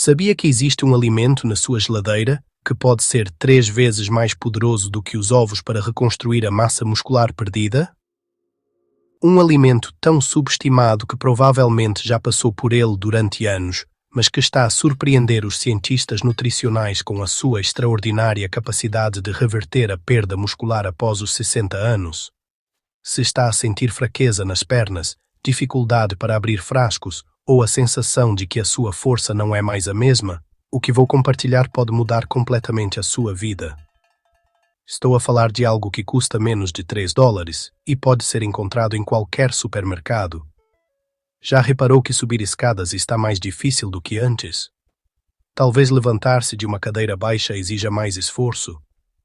Sabia que existe um alimento na sua geladeira que pode ser 3 vezes mais poderoso do que os ovos para reconstruir a massa muscular perdida? Um alimento tão subestimado que provavelmente já passou por ele durante anos, mas que está a surpreender os cientistas nutricionais com a sua extraordinária capacidade de reverter a perda muscular após os 60 anos. Se está a sentir fraqueza nas pernas, dificuldade para abrir frascos ou a sensação de que a sua força não é mais a mesma, o que vou compartilhar pode mudar completamente a sua vida. Estou a falar de algo que custa menos de $3 e pode ser encontrado em qualquer supermercado. Já reparou que subir escadas está mais difícil do que antes? Talvez levantar-se de uma cadeira baixa exija mais esforço.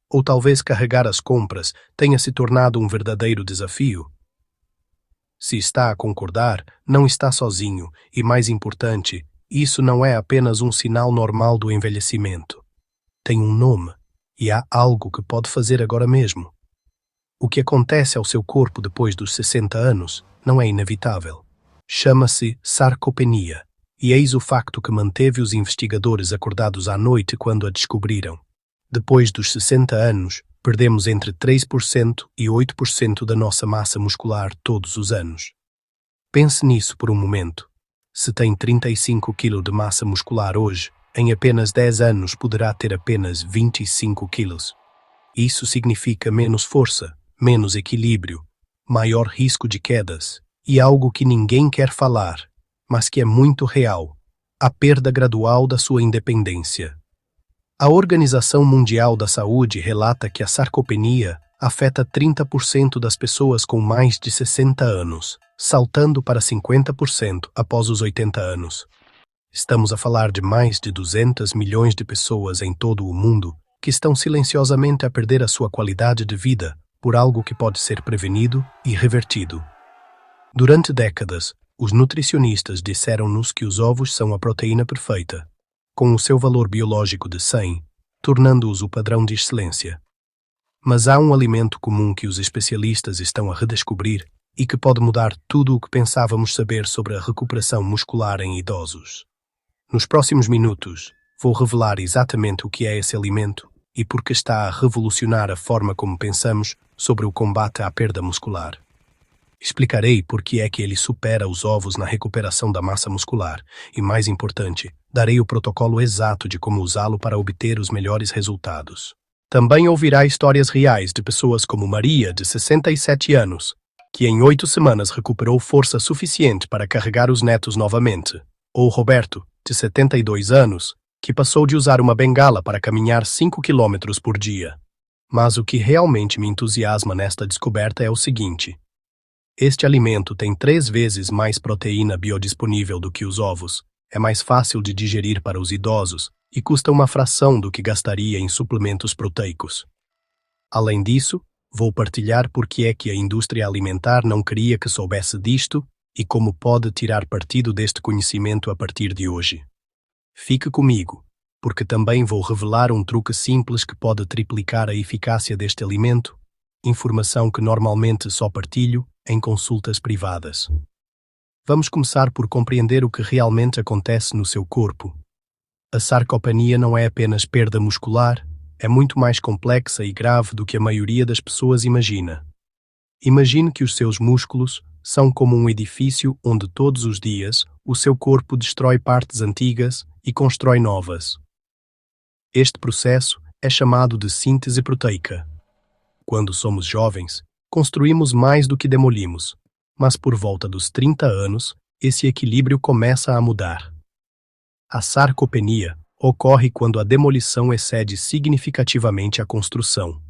Ou talvez carregar as compras tenha se tornado um verdadeiro desafio. Se está a concordar, não está sozinho e, mais importante, isso não é apenas um sinal normal do envelhecimento. Tem um nome e há algo que pode fazer agora mesmo. O que acontece ao seu corpo depois dos 60 anos não é inevitável. Chama-se sarcopenia, e eis o facto que manteve os investigadores acordados à noite quando a descobriram. Depois dos 60 anos, perdemos entre 3% e 8% da nossa massa muscular todos os anos. Pense nisso por um momento. Se tem 35 kg de massa muscular hoje, em apenas 10 anos poderá ter apenas 25 kg. Isso significa menos força, menos equilíbrio, maior risco de quedas e algo que ninguém quer falar, mas que é muito real: a perda gradual da sua independência. A Organização Mundial da Saúde relata que a sarcopenia afeta 30% das pessoas com mais de 60 anos, saltando para 50% após os 80 anos. Estamos a falar de mais de 200 milhões de pessoas em todo o mundo que estão silenciosamente a perder a sua qualidade de vida por algo que pode ser prevenido e revertido. Durante décadas, os nutricionistas disseram-nos que os ovos são a proteína perfeita, com o seu valor biológico de 100, tornando-os o padrão de excelência. Mas há um alimento comum que os especialistas estão a redescobrir e que pode mudar tudo o que pensávamos saber sobre a recuperação muscular em idosos. Nos próximos minutos, vou revelar exatamente o que é esse alimento e por que está a revolucionar a forma como pensamos sobre o combate à perda muscular. Explicarei por que é que ele supera os ovos na recuperação da massa muscular e, mais importante, darei o protocolo exato de como usá-lo para obter os melhores resultados. Também ouvirá histórias reais de pessoas como Maria, de 67 anos, que em 8 semanas recuperou força suficiente para carregar os netos novamente, ou Roberto, de 72 anos, que passou de usar uma bengala para caminhar 5 km por dia. Mas o que realmente me entusiasma nesta descoberta é o seguinte: este alimento tem 3 vezes mais proteína biodisponível do que os ovos, é mais fácil de digerir para os idosos e custa uma fração do que gastaria em suplementos proteicos. Além disso, vou partilhar por que é que a indústria alimentar não queria que soubesse disto e como pode tirar partido deste conhecimento a partir de hoje. Fique comigo, porque também vou revelar um truque simples que pode triplicar a eficácia deste alimento, informação que normalmente só partilho em consultas privadas. Vamos começar por compreender o que realmente acontece no seu corpo. A sarcopenia não é apenas perda muscular, é muito mais complexa e grave do que a maioria das pessoas imagina. Imagine que os seus músculos são como um edifício onde todos os dias o seu corpo destrói partes antigas e constrói novas. Este processo é chamado de síntese proteica. Quando somos jovens, construímos mais do que demolimos, mas por volta dos 30 anos, esse equilíbrio começa a mudar. A sarcopenia ocorre quando a demolição excede significativamente a construção.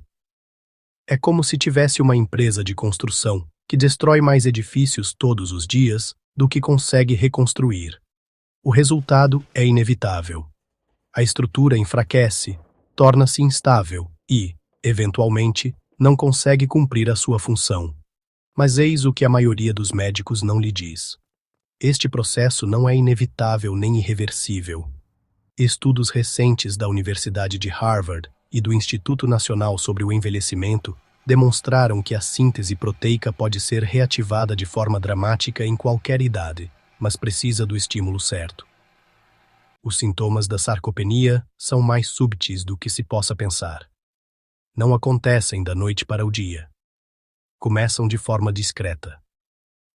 É como se tivesse uma empresa de construção que destrói mais edifícios todos os dias do que consegue reconstruir. O resultado é inevitável. A estrutura enfraquece, torna-se instável e, eventualmente, não consegue cumprir a sua função. Mas eis o que a maioria dos médicos não lhe diz: este processo não é inevitável nem irreversível. Estudos recentes da Universidade de Harvard e do Instituto Nacional sobre o Envelhecimento demonstraram que a síntese proteica pode ser reativada de forma dramática em qualquer idade, mas precisa do estímulo certo. Os sintomas da sarcopenia são mais subtis do que se possa pensar. Não acontecem da noite para o dia. Começam de forma discreta.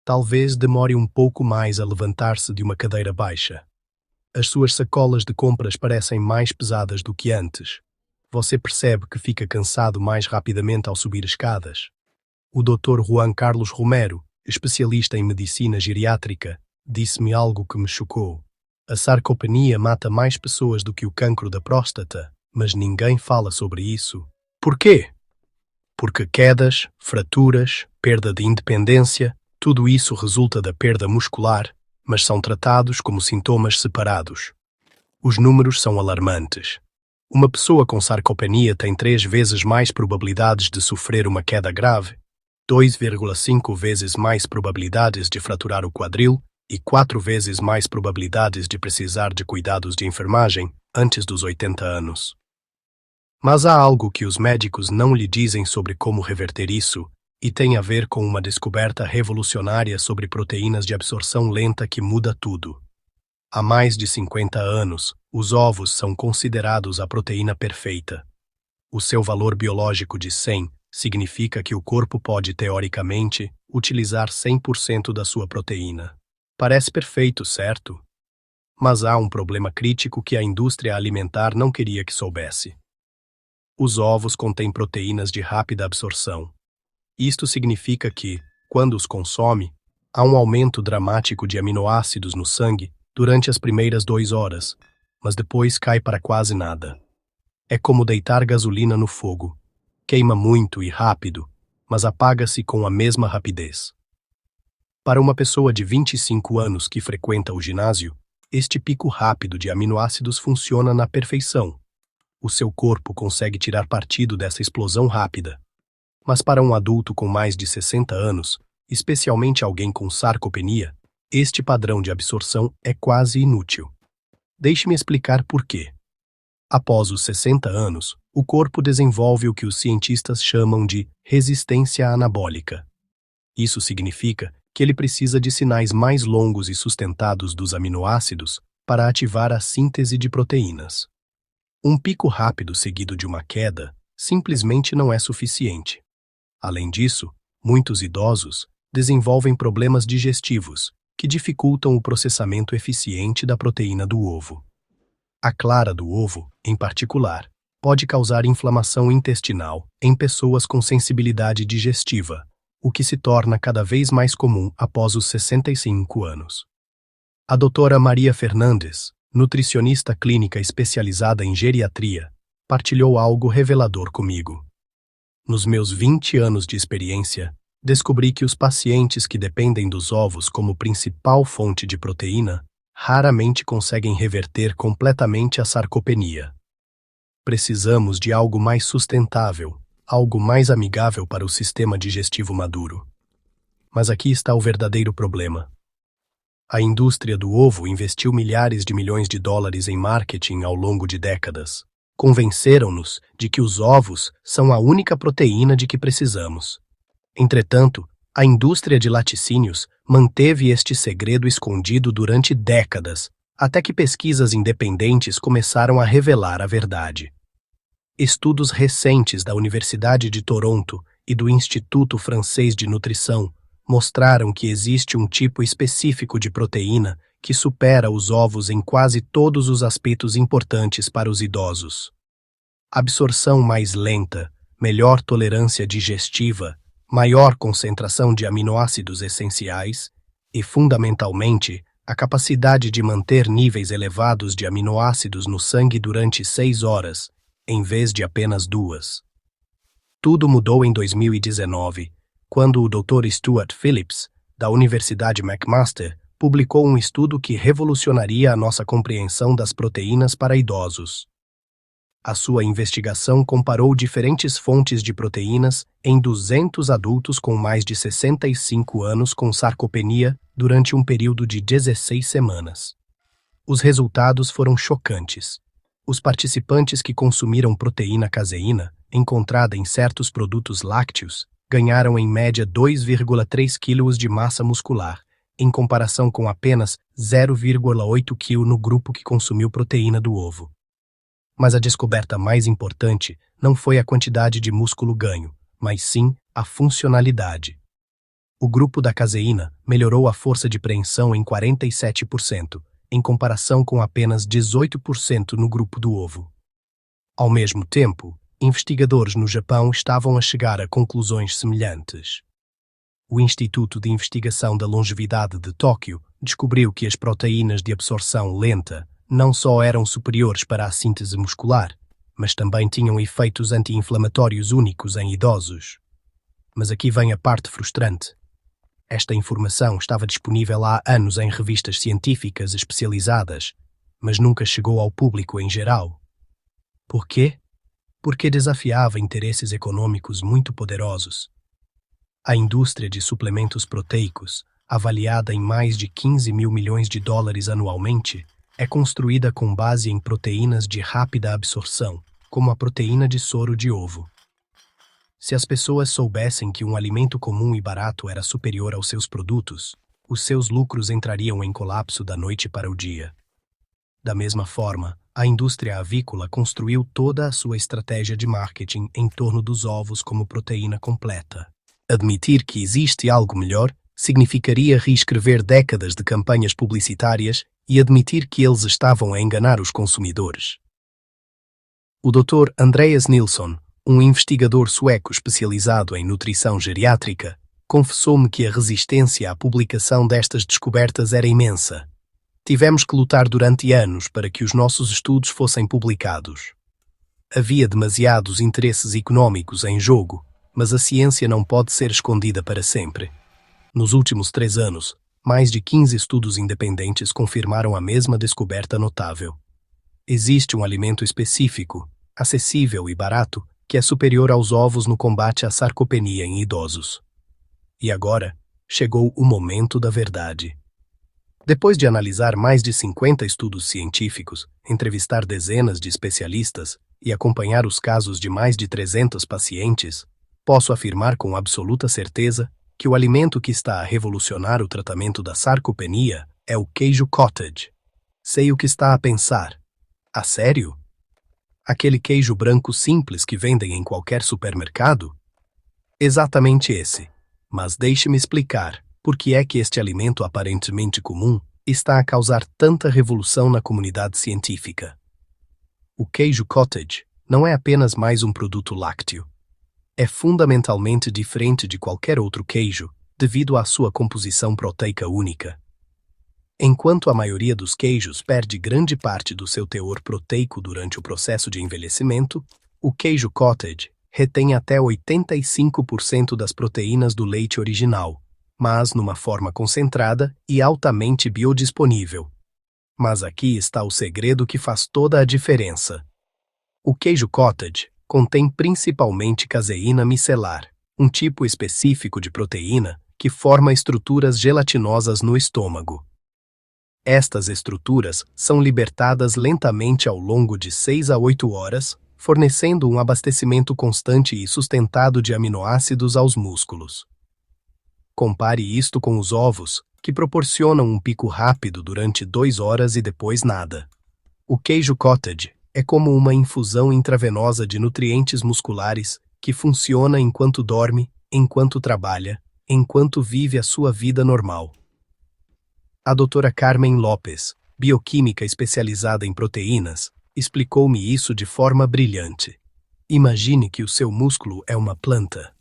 Talvez demore um pouco mais a levantar-se de uma cadeira baixa. As suas sacolas de compras parecem mais pesadas do que antes. Você percebe que fica cansado mais rapidamente ao subir escadas. O Dr. Juan Carlos Romero, especialista em medicina geriátrica, disse-me algo que me chocou. A sarcopenia mata mais pessoas do que o cancro da próstata, mas ninguém fala sobre isso. Por quê? Porque quedas, fraturas, perda de independência, tudo isso resulta da perda muscular, mas são tratados como sintomas separados. Os números são alarmantes. Uma pessoa com sarcopenia tem 3 vezes mais probabilidades de sofrer uma queda grave, 2,5 vezes mais probabilidades de fraturar o quadril e 4 vezes mais probabilidades de precisar de cuidados de enfermagem antes dos 80 anos. Mas há algo que os médicos não lhe dizem sobre como reverter isso, e tem a ver com uma descoberta revolucionária sobre proteínas de absorção lenta que muda tudo. Há mais de 50 anos, os ovos são considerados a proteína perfeita. O seu valor biológico de 100 significa que o corpo pode, teoricamente, utilizar 100% da sua proteína. Parece perfeito, certo? Mas há um problema crítico que a indústria alimentar não queria que soubesse. Os ovos contêm proteínas de rápida absorção. Isto significa que, quando os consome, há um aumento dramático de aminoácidos no sangue durante as primeiras 2 horas, mas depois cai para quase nada. É como deitar gasolina no fogo. Queima muito e rápido, mas apaga-se com a mesma rapidez. Para uma pessoa de 25 anos que frequenta o ginásio, este pico rápido de aminoácidos funciona na perfeição. O seu corpo consegue tirar partido dessa explosão rápida. Mas para um adulto com mais de 60 anos, especialmente alguém com sarcopenia, este padrão de absorção é quase inútil. Deixe-me explicar por quê. Após os 60 anos, o corpo desenvolve o que os cientistas chamam de resistência anabólica. Isso significa que ele precisa de sinais mais longos e sustentados dos aminoácidos para ativar a síntese de proteínas. Um pico rápido seguido de uma queda simplesmente não é suficiente. Além disso, muitos idosos desenvolvem problemas digestivos que dificultam o processamento eficiente da proteína do ovo. A clara do ovo, em particular, pode causar inflamação intestinal em pessoas com sensibilidade digestiva, o que se torna cada vez mais comum após os 65 anos. A doutora Maria Fernandes, nutricionista clínica especializada em geriatria, partilhou algo revelador comigo. Nos meus 20 anos de experiência, descobri que os pacientes que dependem dos ovos como principal fonte de proteína raramente conseguem reverter completamente a sarcopenia. Precisamos de algo mais sustentável, algo mais amigável para o sistema digestivo maduro. Mas aqui está o verdadeiro problema. A indústria do ovo investiu milhares de milhões de dólares em marketing ao longo de décadas. Convenceram-nos de que os ovos são a única proteína de que precisamos. Entretanto, a indústria de laticínios manteve este segredo escondido durante décadas, até que pesquisas independentes começaram a revelar a verdade. Estudos recentes da Universidade de Toronto e do Instituto Francês de Nutrição mostraram que existe um tipo específico de proteína que supera os ovos em quase todos os aspectos importantes para os idosos. Absorção mais lenta, melhor tolerância digestiva, maior concentração de aminoácidos essenciais e, fundamentalmente, a capacidade de manter níveis elevados de aminoácidos no sangue durante 6 horas, em vez de apenas 2. Tudo mudou em 2019, quando o Dr. Stuart Phillips, da Universidade McMaster, publicou um estudo que revolucionaria a nossa compreensão das proteínas para idosos. A sua investigação comparou diferentes fontes de proteínas em 200 adultos com mais de 65 anos com sarcopenia durante um período de 16 semanas. Os resultados foram chocantes. Os participantes que consumiram proteína caseína, encontrada em certos produtos lácteos, ganharam em média 2,3 kg de massa muscular, em comparação com apenas 0,8 kg no grupo que consumiu proteína do ovo. Mas a descoberta mais importante não foi a quantidade de músculo ganho, mas sim a funcionalidade. O grupo da caseína melhorou a força de preensão em 47%, em comparação com apenas 18% no grupo do ovo. Ao mesmo tempo, investigadores no Japão estavam a chegar a conclusões semelhantes. O Instituto de Investigação da Longevidade de Tóquio descobriu que as proteínas de absorção lenta não só eram superiores para a síntese muscular, mas também tinham efeitos anti-inflamatórios únicos em idosos. Mas aqui vem a parte frustrante. Esta informação estava disponível há anos em revistas científicas especializadas, mas nunca chegou ao público em geral. Por quê? Porque desafiava interesses econômicos muito poderosos. A indústria de suplementos proteicos, avaliada em mais de 15 mil milhões de dólares anualmente, é construída com base em proteínas de rápida absorção, como a proteína de soro de ovo. Se as pessoas soubessem que um alimento comum e barato era superior aos seus produtos, os seus lucros entrariam em colapso da noite para o dia. Da mesma forma, a indústria avícola construiu toda a sua estratégia de marketing em torno dos ovos como proteína completa. Admitir que existe algo melhor significaria reescrever décadas de campanhas publicitárias e admitir que eles estavam a enganar os consumidores. O Dr. Andreas Nilsson, um investigador sueco especializado em nutrição geriátrica, confessou-me que a resistência à publicação destas descobertas era imensa. Tivemos que lutar durante anos para que os nossos estudos fossem publicados. Havia demasiados interesses econômicos em jogo, mas a ciência não pode ser escondida para sempre. Nos últimos 3 anos, mais de 15 estudos independentes confirmaram a mesma descoberta notável. Existe um alimento específico, acessível e barato, que é superior aos ovos no combate à sarcopenia em idosos. E agora, chegou o momento da verdade. Depois de analisar mais de 50 estudos científicos, entrevistar dezenas de especialistas e acompanhar os casos de mais de 300 pacientes, posso afirmar com absoluta certeza que o alimento que está a revolucionar o tratamento da sarcopenia é o queijo cottage. Sei o que está a pensar. A sério? Aquele queijo branco simples que vendem em qualquer supermercado? Exatamente esse. Mas deixe-me explicar por que é que este alimento aparentemente comum está a causar tanta revolução na comunidade científica. O queijo cottage não é apenas mais um produto lácteo. É fundamentalmente diferente de qualquer outro queijo devido à sua composição proteica única. Enquanto a maioria dos queijos perde grande parte do seu teor proteico durante o processo de envelhecimento, o queijo cottage retém até 85% das proteínas do leite original, mas numa forma concentrada e altamente biodisponível. Mas aqui está o segredo que faz toda a diferença. O queijo cottage contém principalmente caseína micelar, um tipo específico de proteína que forma estruturas gelatinosas no estômago. Estas estruturas são libertadas lentamente ao longo de 6 a 8 horas, fornecendo um abastecimento constante e sustentado de aminoácidos aos músculos. Compare isto com os ovos, que proporcionam um pico rápido durante 2 horas e depois nada. O queijo cottage é como uma infusão intravenosa de nutrientes musculares que funciona enquanto dorme, enquanto trabalha, enquanto vive a sua vida normal. A doutora Carmen Lopes, bioquímica especializada em proteínas, explicou-me isso de forma brilhante. Imagine que o seu músculo é uma planta.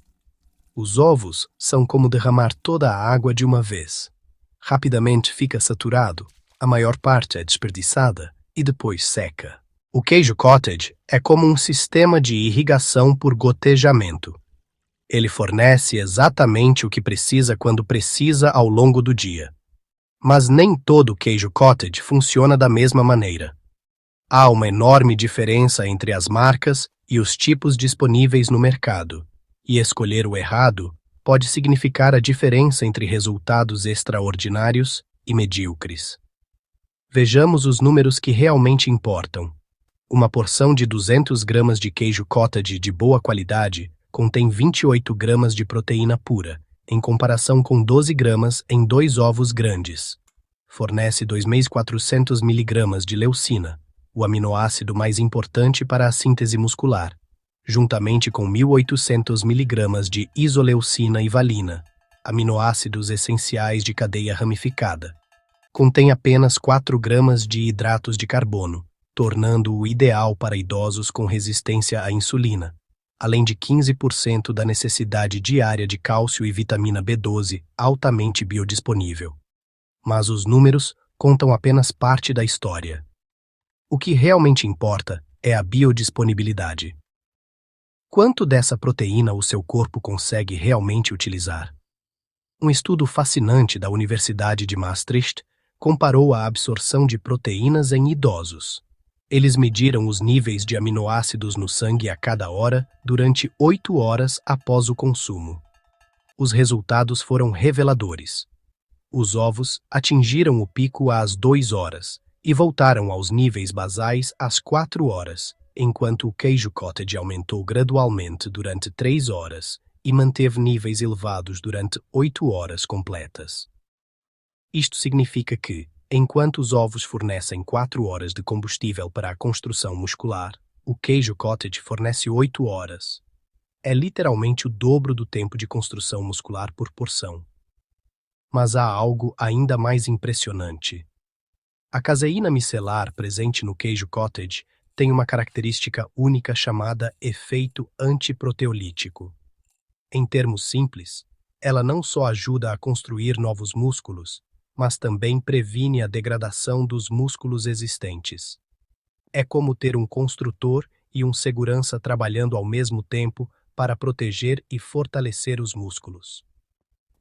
Os ovos são como derramar toda a água de uma vez. Rapidamente fica saturado, a maior parte é desperdiçada e depois seca. O queijo cottage é como um sistema de irrigação por gotejamento. Ele fornece exatamente o que precisa quando precisa ao longo do dia. Mas nem todo queijo cottage funciona da mesma maneira. Há uma enorme diferença entre as marcas e os tipos disponíveis no mercado, e escolher o errado pode significar a diferença entre resultados extraordinários e medíocres. Vejamos os números que realmente importam. Uma porção de 200 gramas de queijo cottage de boa qualidade contém 28 gramas de proteína pura em comparação com 12 gramas em 2 ovos grandes. Fornece 2.400 mg de leucina, o aminoácido mais importante para a síntese muscular, juntamente com 1.800 mg de isoleucina e valina, aminoácidos essenciais de cadeia ramificada. Contém apenas 4 gramas de hidratos de carbono, tornando-o ideal para idosos com resistência à insulina, além de 15% da necessidade diária de cálcio e vitamina B12, altamente biodisponível. Mas os números contam apenas parte da história. O que realmente importa é a biodisponibilidade. Quanto dessa proteína o seu corpo consegue realmente utilizar? Um estudo fascinante da Universidade de Maastricht comparou a absorção de proteínas em idosos. Eles mediram os níveis de aminoácidos no sangue a cada hora durante 8 horas após o consumo. Os resultados foram reveladores. Os ovos atingiram o pico às 2 horas e voltaram aos níveis basais às 4 horas, enquanto o queijo cottage aumentou gradualmente durante 3 horas e manteve níveis elevados durante 8 horas completas. Isto significa que, enquanto os ovos fornecem 4 horas de combustível para a construção muscular, o queijo cottage fornece 8 horas. É literalmente o dobro do tempo de construção muscular por porção. Mas há algo ainda mais impressionante. A caseína micelar presente no queijo cottage tem uma característica única chamada efeito antiproteolítico. Em termos simples, ela não só ajuda a construir novos músculos, mas também previne a degradação dos músculos existentes. É como ter um construtor e um segurança trabalhando ao mesmo tempo para proteger e fortalecer os músculos.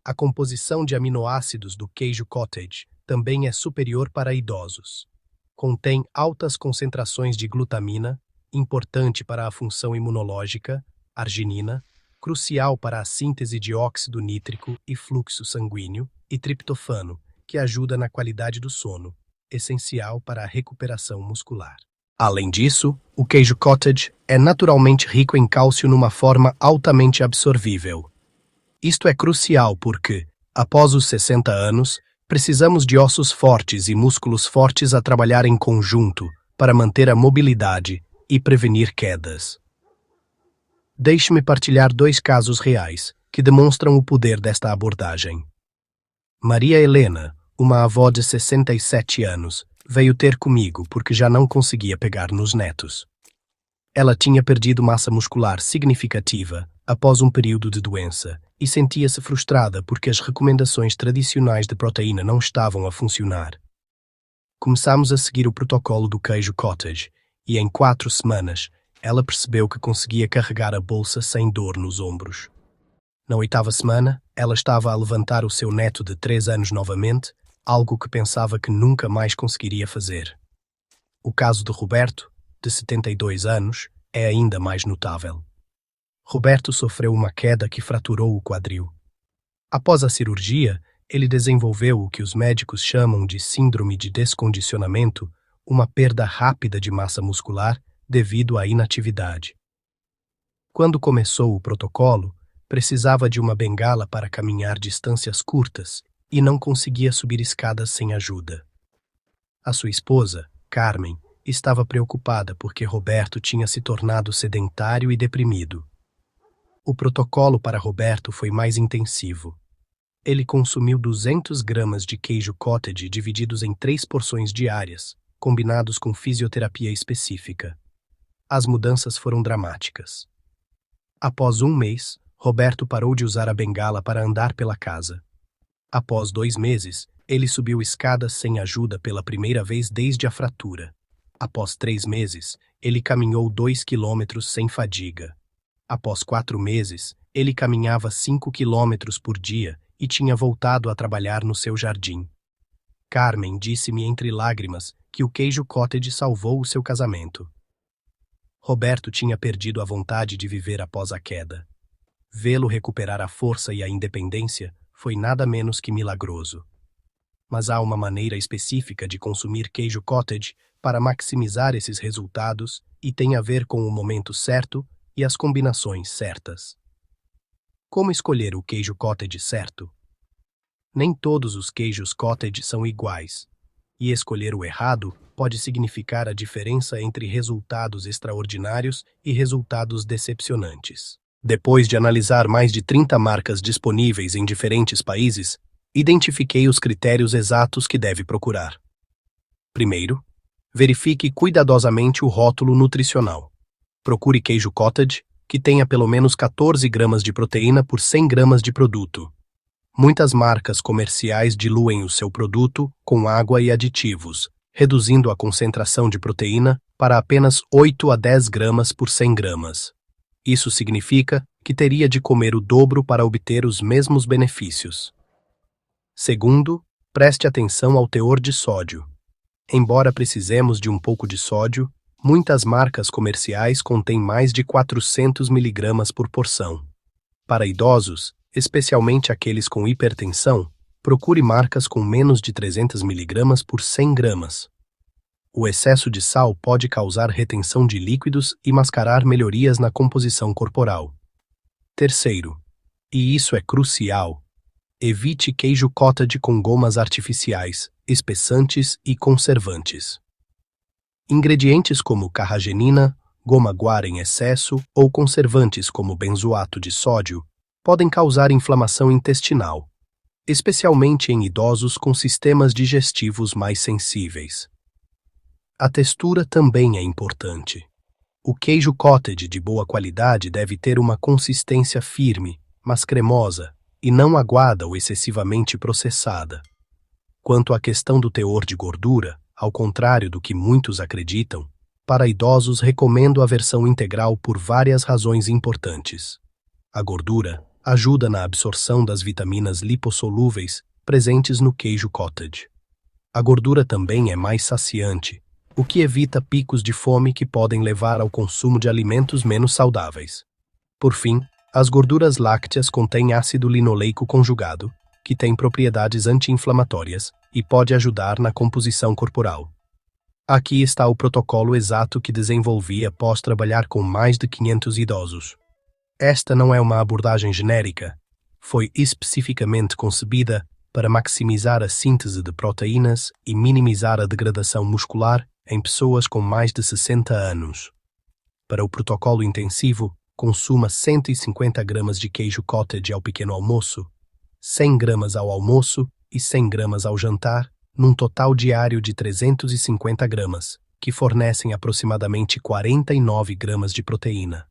A composição de aminoácidos do queijo cottage também é superior para idosos. Contém altas concentrações de glutamina, importante para a função imunológica, arginina, crucial para a síntese de óxido nítrico e fluxo sanguíneo, e triptofano, que ajuda na qualidade do sono, essencial para a recuperação muscular. Além disso, o queijo cottage é naturalmente rico em cálcio numa forma altamente absorvível. Isto é crucial porque, após os 60 anos, precisamos de ossos fortes e músculos fortes a trabalhar em conjunto para manter a mobilidade e prevenir quedas. Deixe-me partilhar 2 casos reais que demonstram o poder desta abordagem. Maria Helena, uma avó de 67 anos, veio ter comigo porque já não conseguia pegar nos netos. Ela tinha perdido massa muscular significativa após um período de doença e sentia-se frustrada porque as recomendações tradicionais de proteína não estavam a funcionar. Começámos a seguir o protocolo do queijo cottage e em 4 semanas ela percebeu que conseguia carregar a bolsa sem dor nos ombros. Na 8ª semana, ela estava a levantar o seu neto de 3 anos novamente, algo que pensava que nunca mais conseguiria fazer. O caso de Roberto, de 72 anos, é ainda mais notável. Roberto sofreu uma queda que fraturou o quadril. Após a cirurgia, ele desenvolveu o que os médicos chamam de síndrome de descondicionamento, uma perda rápida de massa muscular devido à inatividade. Quando começou o protocolo, precisava de uma bengala para caminhar distâncias curtas e não conseguia subir escadas sem ajuda. A sua esposa, Carmen, estava preocupada porque Roberto tinha se tornado sedentário e deprimido. O protocolo para Roberto foi mais intensivo. Ele consumiu 200 gramas de queijo cottage divididos em 3 porções diárias, combinados com fisioterapia específica. As mudanças foram dramáticas. Após 1 mês, Roberto parou de usar a bengala para andar pela casa. Após 2 meses, ele subiu escadas sem ajuda pela primeira vez desde a fratura. Após 3 meses, ele caminhou 2 quilômetros sem fadiga. Após 4 meses, ele caminhava 5 quilômetros por dia e tinha voltado a trabalhar no seu jardim. Carmen disse-me entre lágrimas que o queijo cottage salvou o seu casamento. Roberto tinha perdido a vontade de viver após a queda. Vê-lo recuperar a força e a independência foi nada menos que milagroso. Mas há uma maneira específica de consumir queijo cottage para maximizar esses resultados e tem a ver com o momento certo e as combinações certas. Como escolher o queijo cottage certo? Nem todos os queijos cottage são iguais, e escolher o errado pode significar a diferença entre resultados extraordinários e resultados decepcionantes. Depois de analisar mais de 30 marcas disponíveis em diferentes países, identifiquei os critérios exatos que deve procurar. Primeiro, verifique cuidadosamente o rótulo nutricional. Procure queijo cottage que tenha pelo menos 14 gramas de proteína por 100 gramas de produto. Muitas marcas comerciais diluem o seu produto com água e aditivos, reduzindo a concentração de proteína para apenas 8 a 10 gramas por 100 gramas. Isso significa que teria de comer o dobro para obter os mesmos benefícios. Segundo, preste atenção ao teor de sódio. Embora precisemos de um pouco de sódio, muitas marcas comerciais contêm mais de 400 mg por porção. Para idosos, especialmente aqueles com hipertensão, procure marcas com menos de 300 mg por 100 gramas. O excesso de sal pode causar retenção de líquidos e mascarar melhorias na composição corporal. Terceiro, e isso é crucial, evite queijo cottage com gomas artificiais, espessantes e conservantes. Ingredientes como carragenina, goma guar em excesso ou conservantes como benzoato de sódio podem causar inflamação intestinal, especialmente em idosos com sistemas digestivos mais sensíveis. A textura também é importante. O queijo cottage de boa qualidade deve ter uma consistência firme, mas cremosa, e não aguada ou excessivamente processada. Quanto à questão do teor de gordura, ao contrário do que muitos acreditam, para idosos recomendo a versão integral por várias razões importantes. A gordura ajuda na absorção das vitaminas lipossolúveis presentes no queijo cottage. A gordura também é mais saciante, o que evita picos de fome que podem levar ao consumo de alimentos menos saudáveis. Por fim, as gorduras lácteas contêm ácido linoleico conjugado, que tem propriedades anti-inflamatórias e pode ajudar na composição corporal. Aqui está o protocolo exato que desenvolvi após trabalhar com mais de 500 idosos. Esta não é uma abordagem genérica, foi especificamente concebida para maximizar a síntese de proteínas e minimizar a degradação muscular em pessoas com mais de 60 anos. Para o protocolo intensivo, consuma 150 gramas de queijo cottage ao pequeno almoço, 100 gramas ao almoço e 100 gramas ao jantar, num total diário de 350 gramas, que fornecem aproximadamente 49 gramas de proteína.